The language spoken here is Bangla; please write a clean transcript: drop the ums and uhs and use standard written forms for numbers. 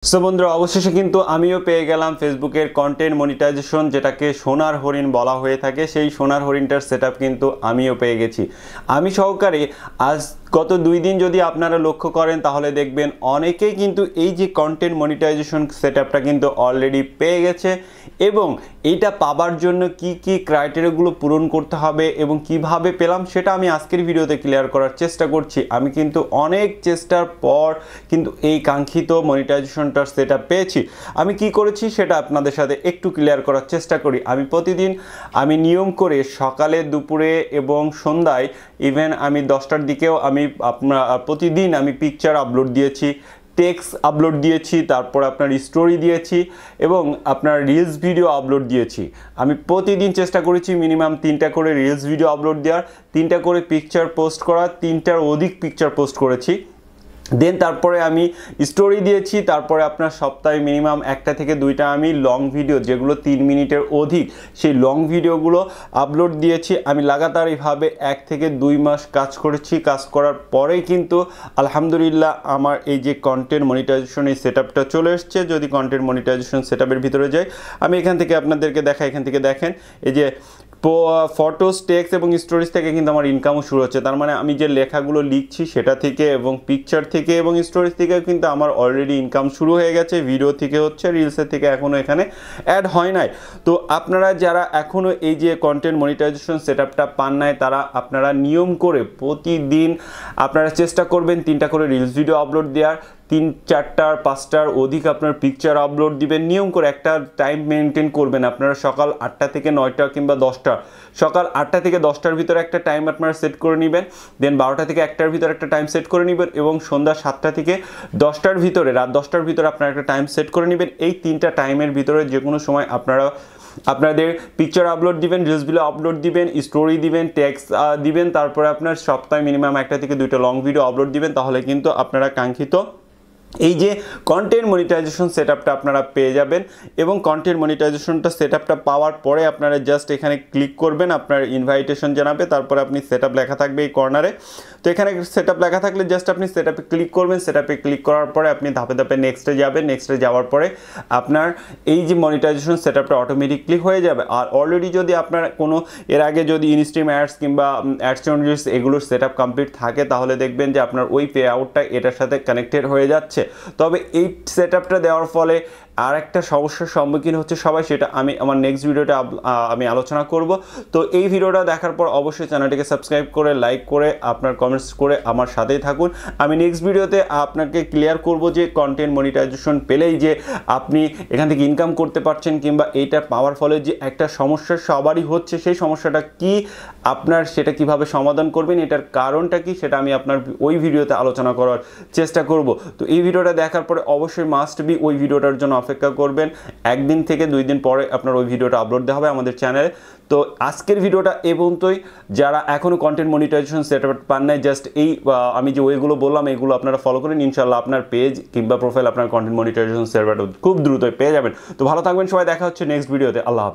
সো বন্ধুরা অবশেষে কিন্তু আমিও পেয়ে গেলাম ফেসবুকের কন্টেন্ট মনিটাইজেশন, যেটাকে সোনার হরিণ বলা হয়ে থাকে। সেই সোনার হরিণটার সেটআপ কিন্তু আমিও পেয়ে গেছি। আমি সহকারে আজ গত 2 দিন যদি আপনারা লক্ষ্য করেন তাহলে দেখবেন অনেকেই কিন্তু এই যে কন্টেন্ট মনিটাইজেশন সেটআপটা কিন্তু অলরেডি পেয়ে গেছে, এবং এইটা পাবার জন্য কি কি ক্রাইটেরিয়াগুলো পূরণ করতে হবে এবং কিভাবে পেলাম সেটা আমি আজকের ভিডিওতে ক্লিয়ার করার চেষ্টা করছি। আমি কিন্তু অনেক চেষ্টার পর কিন্তু এই কাঙ্ক্ষিত মনিটাইজেশনটার সেটআপ পেয়েছি। আমি কি করেছি সেটা আপনাদের সাথে একটু ক্লিয়ার করার চেষ্টা করি। আমি প্রতিদিন নিয়ম করে সকালে, দুপুরে এবং সন্ধ্যায়, ইভেন আমি 10টার দিকেও প্রতিদিন আমি পিকচার আপলোড দিয়েছি, টেক্সট আপলোড দিয়েছি, তারপর আপনার স্টোরি দিয়েছি এবং আপনার রিলস ভিডিও আপলোড দিয়েছি। আমি প্রতিদিন চেষ্টা করেছি মিনিমাম 3টা করে রিলস ভিডিও আপলোড দেওয়ার, 3টা করে পিকচার পোস্ট করার, 3টার অধিক পিকচার পোস্ট করেছি। দেন তারপরে আমি স্টোরি দিয়েছি। তারপরে আপনার সপ্তাহে মিনিমাম 1টা থেকে 2টা আমি লং ভিডিও, যেগুলো 3 মিনিটের অধিক, সেই লং ভিডিওগুলো আপলোড দিয়েছি। আমি লাগাতার এইভাবে 1 থেকে 2 মাস কাজ করেছি। কাজ করার পরেই কিন্তু আলহামদুলিল্লাহ আমার এই যে কন্টেন্ট মনিটাইজেশন এই সেটআপটা চলে এসছে। যদি কন্টেন্ট মনিটাইজেশন সেটআপের ভিতরে যাই, আমি এখান থেকে আপনাদেরকে দেখাই। এখান থেকে দেখেন এই যে ফটোস, টেক্সট এবং স্টোরিজ থেকে কিন্তু আমার ইনকামও শুরু হচ্ছে। তার মানে আমি যে লেখাগুলো লিখছি সেটা থেকে এবং পিকচার থেকে এবং স্টোরিজ থেকে কিন্তু আমার অলরেডি ইনকাম শুরু হয়ে গেছে। ভিডিও থেকে হচ্ছে, রিলসের থেকে এখনও এখানে অ্যাড হয় নাই। তো আপনারা যারা এখনও এই যে কন্টেন্ট মনিটাইজেশন সেটআপটা পান নাই, তারা আপনারা নিয়ম করে প্রতিদিন আপনারা চেষ্টা করবেন 3টা করে রিলস ভিডিও আপলোড দেওয়ার, 3, 4টার 5টার অধিক আপনার পিকচার আপলোড দিবেন। নিয়ম করে একটা টাইম মেনটেন করবেন। আপনারা সকাল 8টা থেকে 9টা কিংবা 10টা, সকাল 8টা থেকে 10টার ভিতরে একটা টাইম আপনারা সেট করে নেবেন। দেন 12টা থেকে 1টার ভিতরে একটা টাইম সেট করে নেবেন এবং সন্ধ্যা 7টা থেকে 10টার ভিতরে, রাত 10টার ভিতরে আপনারা একটা টাইম সেট করে নেবেন। এই 3টা টাইমের ভিতরে যে কোনো সময় আপনারা আপনাদের পিকচার আপলোড দিবেন, রিলস ভিডিও আপলোড দিবেন, স্টোরি দিবেন, টেক্সট দিবেন। তারপরে আপনার সপ্তাহে মিনিমাম 1টা থেকে 2টা লং ভিডিও আপলোড দিবেন। তাহলে কিন্তু আপনারা কাঙ্ক্ষিত এই যে কন্টেন্ট মনিটাইজেশন সেটআপটা আপনারা পেয়ে যাবেন। এবং কন্টেন্ট মনিটাইজেশনটা সেটআপটা পাওয়ার পরে আপনারা জাস্ট এখানে ক্লিক করবেন, আপনার ইনভাইটেশন জানাবে, তারপরে আপনি সেটআপ লেখা থাকবে এই কর্নারে। তো এখানে সেটআপ লেখা থাকলে জাস্ট আপনি সেটআপে ক্লিক করবেন। সেটআপে ক্লিক করার পরে আপনি ধাপে ধাপে নেক্সটে যাবেন। নেক্সটে যাওয়ার পরে আপনার এই যে মনিটাইজেশন সেটআপটা অটোমেটিকলি হয়ে যাবে। আর অলরেডি যদি আপনার কোনো এর আগে যদি ইনস্ট্রিম অ্যাডস কিংবা অ্যাডসেন্স এগুলোর সেটআপ কমপ্লিট থাকে, তাহলে দেখবেন যে আপনার ওই পে আউটটা এটার সাথে কানেক্টেড হয়ে যাচ্ছে। তবে এই সেটআপটা দেওয়ার ফলে আর একটা সমস্যার সম্মুখীন হচ্ছে সবাই, সেটা আমি আমার নেক্সট ভিডিওটা আমি আলোচনা করব। তো এই ভিডিওটা দেখার পর অবশ্যই চ্যানেলটিকে সাবস্ক্রাইব করে, লাইক করে, আপনার কমেন্টস করে আমার সাথেই থাকুন। আমি নেক্সট ভিডিওতে আপনাকে ক্লিয়ার করব যে কন্টেন্ট মনিটাইজেশন পেলেই যে আপনি এখান থেকে ইনকাম করতে পারছেন, কিংবা এইটা পাওয়ার ফলে যে একটা সমস্যা সবারই হচ্ছে, সেই সমস্যাটা কি, আপনার সেটা কিভাবে সমাধান করবেন, এটার কারণটা কি, সেটা আমি আপনার ওই ভিডিওতে আলোচনা করার চেষ্টা করব। তো এই ভিডিওটা দেখার পরে অবশ্যই মাস্ট বি ওই ভিডিওটার জন্য অপেক্ষা করবেন। 1 দিন থেকে 2 দিন পরে আপনার ওই ভিডিওটা আপলোড দেওয়া হবে আমাদের চ্যানেলে। তো আজকের ভিডিওটা এ পর্যন্তই। যারা এখনও কন্টেন্ট মনিটাইজেশন সেটআপ পান নাই, জাস্ট এই আমি যে ওইগুলো বললাম এগুলো আপনারা ফলো করেন, ইনশাল্লাহ আপনার পেজ কিংবা প্রোফাইল আপনার কন্টেন্ট মনিটাইজেশন সেটআপ খুব দ্রুতই পেয়ে যাবেন। তো ভালো থাকবেন সবাই, দেখা হচ্ছে নেক্সট ভিডিওতে। আল্লাহ হাফেজ।